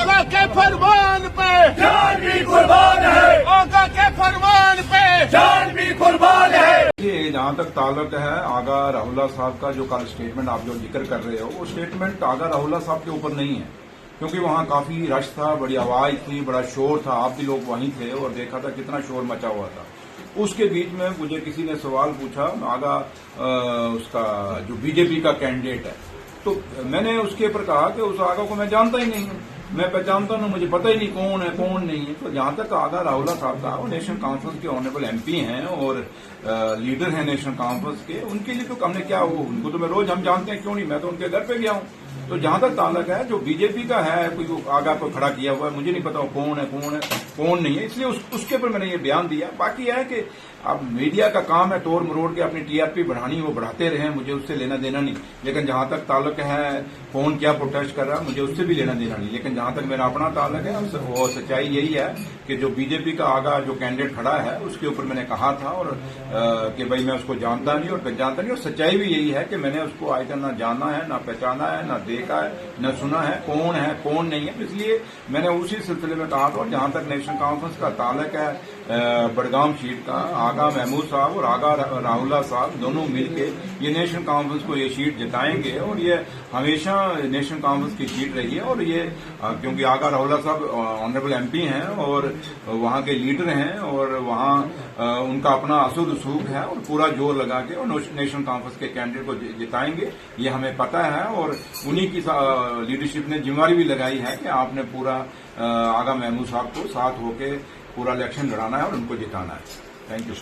आगा के फरमान पे जान भी कुर्बान है, आगा के फरमान पे जान भी कुर्बान है। ये जहाँ तक ताल्लुक है आगा राहुल्ला साहब का, जो कल स्टेटमेंट आप जो जिक्र कर रहे हो, वो स्टेटमेंट आगा राहुल्ला साहब के ऊपर नहीं है, क्योंकि वहाँ काफी रश था, बड़ी आवाज थी, बड़ा शोर था। आप भी लोग वहीं थे और देखा था कितना शोर मचा हुआ था। उसके बीच में मुझे किसी ने सवाल पूछा आगा उसका जो बीजेपी का कैंडिडेट है, तो मैंने उसके ऊपर कहा कि उस आगा को मैं जानता ही नहीं हूँ, मैं पहचानता नहीं, मुझे पता ही नहीं कौन है कौन नहीं है। तो जहां तक आगा राहुल्ला साहब का, वो नेशनल कॉन्फ्रेंस के ऑनरेबल एमपी हैं और लीडर हैं नेशनल कॉन्फ्रेंस के, उनके लिए तो हमने क्या, वो उनको तो मैं रोज हम जानते हैं, क्यों नहीं, मैं तो उनके घर पे गया हूँ। तो जहां तक ताल्लुक है जो बीजेपी का है, कोई आगा को खड़ा किया हुआ है, मुझे नहीं पता वो कौन है कौन नहीं है, इसलिए उसके ऊपर मैंने ये बयान दिया। बाकी है कि अब मीडिया का काम है तोड़ मरोड़ के अपनी टीआरपी बढ़ानी, वो बढ़ाते रहे, मुझे उससे लेना देना नहीं। लेकिन जहां तक ताल्लुक है कौन क्या प्रोटेस्ट कर रहा है, मुझे उससे भी लेना देना नहीं। लेकिन जहां तक मेरा अपना ताल्लुक है, वो सच्चाई यही है कि जो बीजेपी का आगा जो कैंडिडेट खड़ा है, उसके ऊपर मैंने कहा था और कि भाई मैं उसको जानता नहीं और पहचानता नहीं। और सच्चाई भी यही है कि मैंने उसको आज तक न जाना है, न पहचाना है, न देखा है, न सुना है कौन नहीं है। इसलिए मैंने उसी सिलसिले में कहा था। जहां तक नेशनल कॉन्फ्रेंस का ताल्लुक है बड़गाम सीट का, आगा महमूद साहब और आगा राहुल्ला साहब दोनों मिलके ये नेशनल कॉन्फ्रेंस को ये सीट जिताएंगे और ये हमेशा नेशनल कॉन्फ्रेंस की सीट रही है। और ये क्योंकि आगा राहुल्ला साहब ऑनरेबल एमपी हैं और वहां के लीडर हैं और वहां उनका अपना असुद उसूख है और पूरा जोर लगा के और नेशनल कॉन्फ्रेंस के कैंडिडेट को जिताएंगे, ये हमें पता है। और उन्हीं की लीडरशिप ने जिम्मेवारी भी लगाई है कि आपने पूरा आगा महमूद साहब को साथ होके पूरा इलेक्शन लड़ाना है और उनको जिताना है। Thank you.